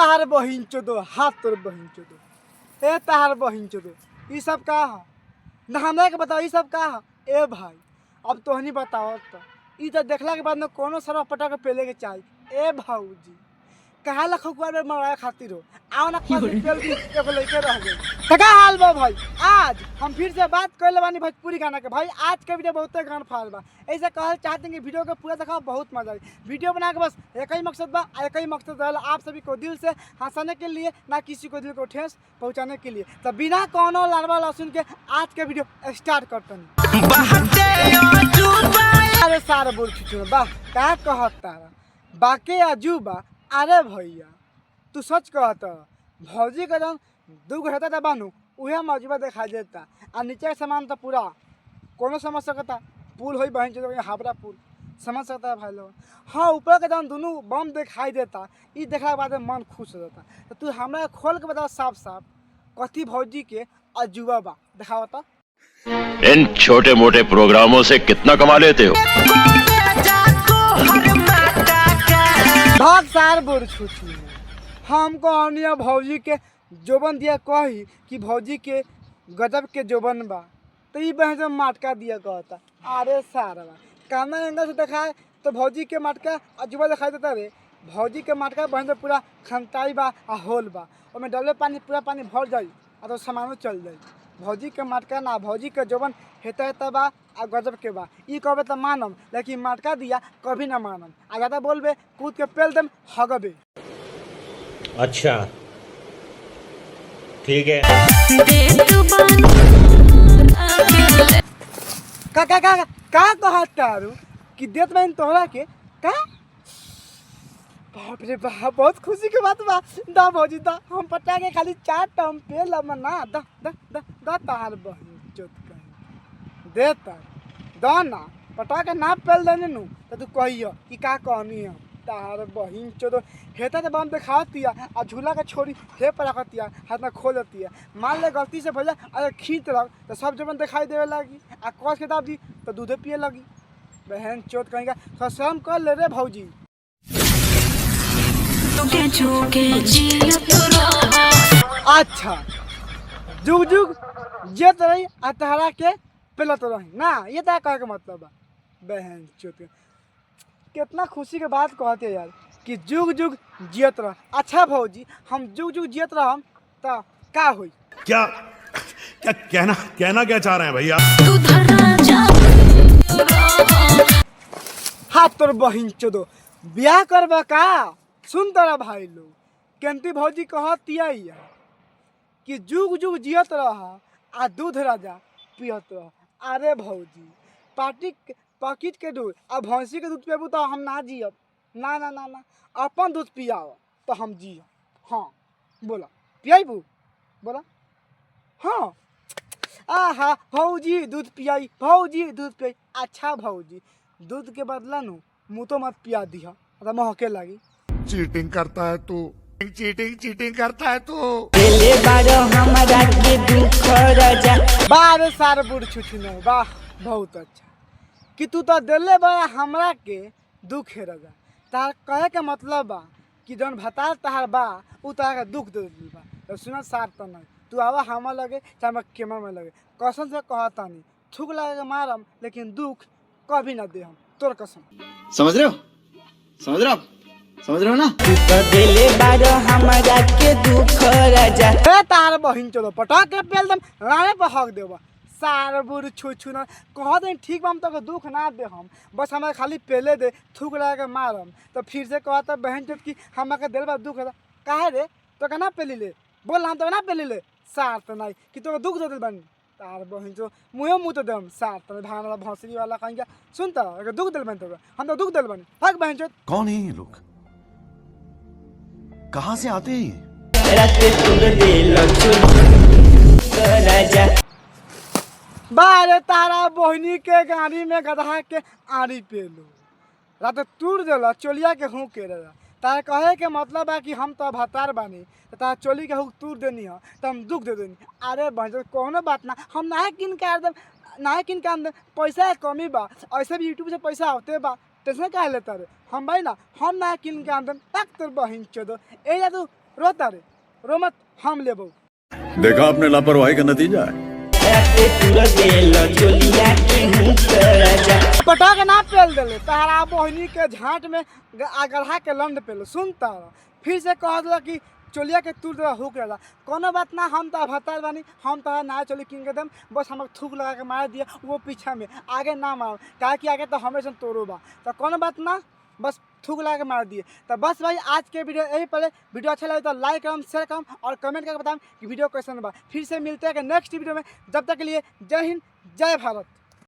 तार बहिन चोदो हाथ तोर बहिन चोदो ए तार बहिन चोदो ये सब का है ना हमरा के बताओ ये सब का है। ए भाई अब तोहनी बताओ तो ये तो देखला के बाद में कोनो सरफ पटा के पेले के चाहिए। ए भाऊजी कहा लखुआ में मराए खातिर हो आओ ना पेल दी एगो लइके रह गई तका हाल बा भाई। आज हम फिर से बात कर ले बानी भोजपुरी गाना के भाई। आज के वीडियो बहुत गान फाड़ बा ऐसे कहल चाहते हैं कि वीडियो को पूरा दिखाओ बहुत मजा आई। वीडियो बना के बस एक ही मकसद बा एक ही मकसद रहला आप सभी को दिल से हंसाने के लिए ना किसी को दिल को ठेस पहुंचाने के लिए। तो बिना कोनो लाड़वा लहसुन के आज के वीडियो स्टार्ट करते हैं। अरे सारा बोल छुचु बा का कहता बाके अजूबा। अरे भैया तू सच कहता भौजी का जब दुख रहता था बानू उहे मौजूदा दिखा देता और नीचे का सामान तो पूरा कोनो समझ सकता पुल हो बहन चो हावड़ा पुल समझ सकता है भाई लोग। हाँ ऊपर का जब दोनों बम दिखाई देता ये देखने के बाद मन खुश हो जाता। तो तू हमें खोल के बताओ साफ साफ कथी भौजी के अजूबा बा दिखाओ तो। इन छोटे मोटे प्रोग्रामों से कितना कमा लेते हो? भाग सार बोर छुछू हमको अनिया भौजी के जोबन दिया कही कि भौजी के गजब के जोबन बा तो ये बहन से मटका दिया कहता। अरे सारा काना एंगल से दिखाए तो भौजी के मटका अजूबा दिखाई देता रे। भौजी के मटका बहन से पूरा खनताई बा आ होल बा और में डबले पानी पूरा पानी भर जाई और तो सामानो चल जाई। भौजी के मटका ना भौजी के जोबन हेता हेता बा आ गजब के बा ई कहबे तो मानम लेकिन मटका दिया कभी ना मानम आ ज़्यादा बोलबे कूद के पेल दम हगबे। अच्छा ठीक है। का का का का कहता रू कि देत बहन तोहरा के का बाप रे बाप बहुत खुशी के बात बा। दा भौजी दा हम पटा के खाली 4 टम पे लम ना दा दा दा दा तार बहन चोत कहीं देता दा ना पटा के ना पेल देने नु तो तू कहियो कि का कहनी है तार बहन चोद हेता तो बम दिखातिया आ झूला का छोरी हे पर रखतिया हाथ में खोल देती है। मान ले गलती से भैया अगर खींच लग तो सब जबन दिखाई देवे लगी आ कस के दाब दी तो दूधे पिए लगी बहन चोत कहेगा तो शर्म कर ले रे भौजी। अच्छा जुग जुग जेत रही आ तहरा के पेलत रही ना ये तो कहे के मतलब बा बहन चोत कितना खुशी के बात कहते यार कि जुग जुग जियत रह। अच्छा भौजी हम जुग जुग जियत रहम तो का होई क्या क्या कहना क्या चाह रहे हैं भैया? हाथ तोर बहिन चोदो ब्याह करबा का सुन तोरा भाई लोग केंती भौजी कहतिया कि जुग जुग जियत रह आ दूध राजा पियत रह। अरे भौजी पैकेट के दूध आ भैंसी के दूध पेबू तो हम ना जियब ना ना ना ना अपन दूध पियाओ तो हम जियब। हाँ बोला पियाबू बोला हाँ आहा भौजी दूध पियाई भौजी दूध पियाई। अच्छा भौजी दूध के बदला नु मुँह तो मत पिया दिया तो महके लगी। चीटिंग करता है तू चीटिंग करता है तू। बारे सारे बुढ़ छुछू न वाह बहुत अच्छा कि तू तो दिले बड़ा हमरा के दुख है रजा तार कहे के मतलब बा कि जौन भतार तहार बा उ तहार के दुख दे दिल बा। तो सुना सार तो नहीं तू आवा हम लगे चाहे मैं केमा में लगे कसम से कहता नहीं थूक लगे के मारम लेकिन दुख कभी ना दे हम तोर कसम। समझ रहे हो ना? तार बहिन चलो पटा के पेल दम राने पर हक देबा सार बुढ़ छुछू न कह दे ठीक बा हम तो दुख ना दे हम बस हमें खाली पेले दे थूक लगा के मारम। तो फिर से कहता बहन चोट की हमारे दिल बा दुख है काहे रे तो कहना पेली ले बोल हम तो ना पेली ले सार तो नहीं कि तो दुख दे दिल बन तार बहन चो मुँह तो दम सार तो भान वाला भौसरी वाला कहेंगे सुनता अगर दुख दिल बन तो हम तो दुख दिल बन हक बहन चोट। कौन है ये लोग कहाँ से आते हैं? बारे तारा बहनी के गाड़ी में गधा के आड़ी पे लो रात तूर दिला चोलिया के हूँ के रहा तारा कहे के मतलब है कि हम तो भतार बानी तो तारा चोली के हुक तूर देनी है तो हम दुख दे देनी। अरे बहन कोनो बात ना हम ना किन के दे ना किन के दे पैसा कमी बा ऐसे भी यूट्यूब से पैसा होते बा टेंशन कहे लेता रे हम भाई ना हम ना किन के दे तक तोर बहन चोदो ए तू रोता रे रो मत, हम लेबो। देखा आपने लापरवाही का नतीजा है। पटा के ना पेल देले तारा बहनी के झांट में गढ़ा के लंड पेल सुनता फिर से कह दिला कि चोलिया के तूर देला हुक रहला। कोनो बात ना, हम तो भतार बानी, हम तो ना चोली किन के दम, बस हम थूक लगा के मार दिया वो पीछा में, आगे ना मार काहे कि आगे तो हमें से तोरो बा। तो कोनो बात ना, बस थूक लगा के मार दिए। तो बस भाई आज के वीडियो यही पहले वीडियो अच्छा लगे तो लाइक करम, शेयर करम और कमेंट करके बताएं कि वीडियो कैसा बा। फिर से मिलते हैं नेक्स्ट वीडियो में, जब तक के लिए जय हिंद जय भारत।